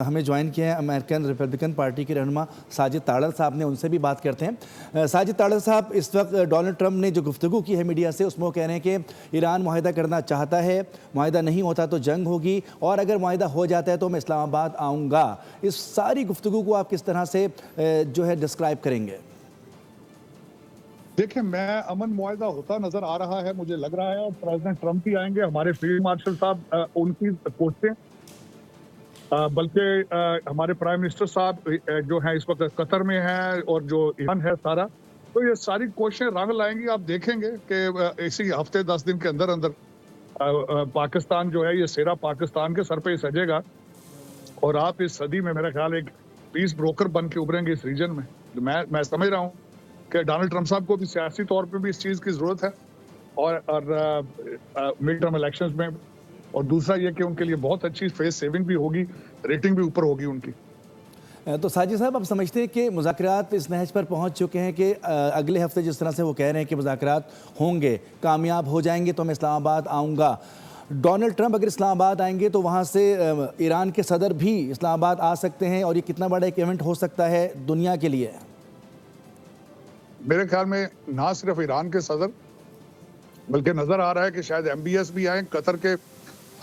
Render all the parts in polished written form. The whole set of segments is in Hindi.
हमें ज्वाइन किए हैं अमेरिकन रिपब्लिकन पार्टी के रहनुमा साजिद ताड़र साहब ने, उनसे भी बात करते हैं। साजिद ताड़र साहब, इस वक्त डोनाल्ड ट्रंप ने जो गुफ्तगू की है मीडिया से, उसमें वो कह रहे हैं कि ईरान मुआहिदा करना चाहता है, मुआहिदा नहीं होता तो जंग होगी, और अगर मुआहिदा हो जाता है तो मैं इस्लामाबाद आऊँगा। इस सारी गुफ्तगू को आप किस तरह से जो है डिस्क्राइब करेंगे? देखिए, मैं अमन मुआहिदा होता नजर आ रहा है, मुझे लग रहा है, और प्रेसिडेंट ट्रंप भी आएंगे। हमारे फील्ड मार्शल साहब उनकी कोशिशें, बल्कि हमारे प्राइम मिनिस्टर साहब जो हैं इस वक्त कतर में हैं, और जो ईरान है सारा, तो ये सारी कोशिशें रंग लाएंगी। आप देखेंगे कि इसी हफ्ते 10 दिन के अंदर अंदर पाकिस्तान जो है, ये सेरा पाकिस्तान के सर पे ही सजेगा, और आप इस सदी में मेरा ख्याल एक पीस ब्रोकर बन के उभरेंगे इस रीजन में। मैं समझ रहा हूँ कि डोनाल्ड ट्रंप साहब को भी सियासी तौर पे भी इस चीज की जरूरत है, और मिड टर्म इलेक्शंस में, और दूसरा ये कि उनके लिए बहुत अच्छी फेस सेविंग भी होगी, रेटिंग भी ऊपर होगी उनकी। तो साजिद साहब, आप समझते हैं कि मुज़ाकरात इस नहज पर पहुंच चुके हैं कि अगले हफ्ते जिस तरह से वो कह रहे हैं कि मुज़ाकरात होंगे, कामयाब हो जाएंगे तो मैं इस्लामाबाद आऊँगा। डोनाल्ड ट्रंप अगर इस्लामाबाद आएंगे तो वहाँ से ईरान के सदर भी इस्लामाबाद आ सकते हैं, और ये कितना बड़ा एक इवेंट हो सकता है दुनिया के लिए? मेरे ख्याल में ना सिर्फ ईरान के सदर, बल्कि नजर आ रहा है कि शायद MBS भी आए, कतर के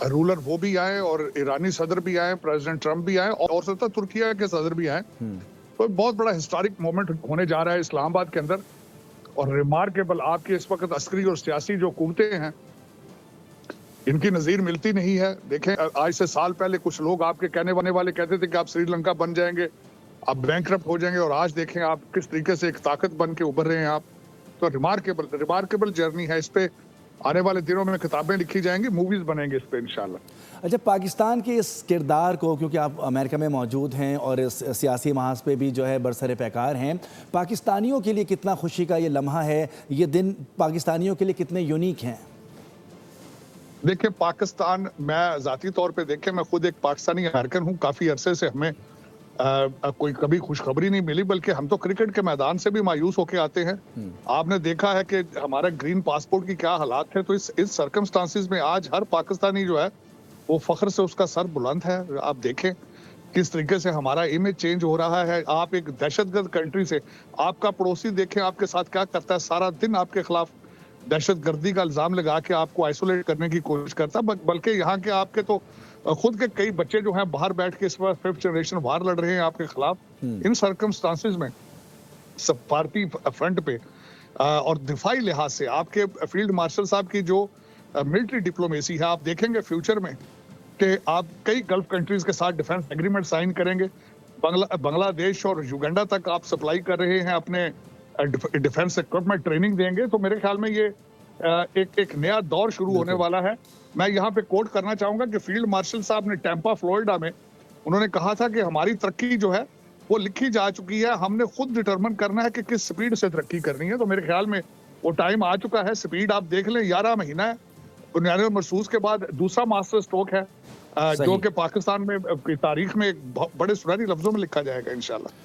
रूलर वो भी आए, और ईरानी सदर भी आए, प्रेसिडेंट ट्रंप भी आए, और सकता तुर्किया के सदर भी आए। तो बहुत बड़ा हिस्टोरिक मोमेंट होने जा रहा है इस्लामाबाद के अंदर। और रिमार्केबल, आपके इस वक्त अस्करी और सियासी जो कुव्वतें हैं, इनकी नजीर मिलती नहीं है। देखें, आज से साल पहले कुछ लोग आपके कहने वाने वाले कहते थे कि आप श्रीलंका बन जाएंगे, आप बैंकरप्ट हो जाएंगे, और आज देखें आप किस तरीके से एक ताकत बन के उभर रहे हैं आप। तो रिमार्केबल जर्नी है। इस पे आने वाले दिनों में किताबें लिखी जाएंगी, मूवीज बनेंगे इस पे इंशाल्लाह। अच्छा, पाकिस्तान के इस किरदार को, क्योंकि आप अमेरिका में मौजूद हैं और इस सियासी महाज पे भी जो है बरसरे पैकार हैं, पाकिस्तानियों के लिए कितना खुशी का ये लम्हा है, ये दिन पाकिस्तानियों के लिए कितने यूनिक हैं? देखिए, पाकिस्तान, मैं जाती तौर पे देखें, मैं खुद एक पाकिस्तानी अमेरिकन हूँ। काफी अरसे से हमें कोई कभी खुशखबरी नहीं मिली, बल्कि हम तो क्रिकेट के मैदान से भी मायूस होके आते हैं। आपने देखा है कि हमारा ग्रीन पासपोर्ट की क्या हालात है। तो इस सर्कमस्टांसिस में आज हर पाकिस्तानी जो है वो फख्र से उसका सर बुलंद है। आप देखें किस तरीके से हमारा इमेज चेंज हो रहा है। आप एक दहशतगर्द कंट्री से, आपका पड़ोसी देखें आपके साथ क्या करता है, सारा दिन आपके खिलाफ दहशतगर्दी का इल्जाम लगा के आपको आइसोलेट करने की कोशिश करता है। बल्कि यहाँ के आपके तो खुद के कई बच्चे जो हैं बाहर बैठ के इस बार 5th जनरेशन वार लड़ रहे हैं आपके खिलाफ। इन सर्कमस्टांसिस में सफारती फ्रंट पे और दिफाई लिहाज से आपके फील्ड मार्शल साहब की जो मिलिट्री डिप्लोमेसी है, आप देखेंगे फ्यूचर में कि आप कई गल्फ कंट्रीज के साथ डिफेंस एग्रीमेंट साइन करेंगे। बांग्लादेश और युगांडा तक आप सप्लाई कर रहे हैं अपने डिफेंस इक्विपमेंट, ट्रेनिंग देंगे। तो मेरे ख्याल में ये एक नया दौर शुरू होने वाला है। मैं यहाँ पे कोट करना चाहूंगा कि फील्ड मार्शल साहब ने टैंपा फ्लोरिडा में उन्होंने कहा था कि हमारी तरक्की जो है वो लिखी जा चुकी है, हमने खुद डिटरमिन करना है कि किस स्पीड से तरक्की करनी है। तो मेरे ख्याल में वो टाइम आ चुका है। स्पीड आप देख लें, 11 महीना है बुनियादी महसूस के बाद दूसरा मास्टर स्ट्रोक है, जो कि पाकिस्तान में की तारीख में बड़े सुनहरी लफ्जों में लिखा जाएगा इंशाल्लाह।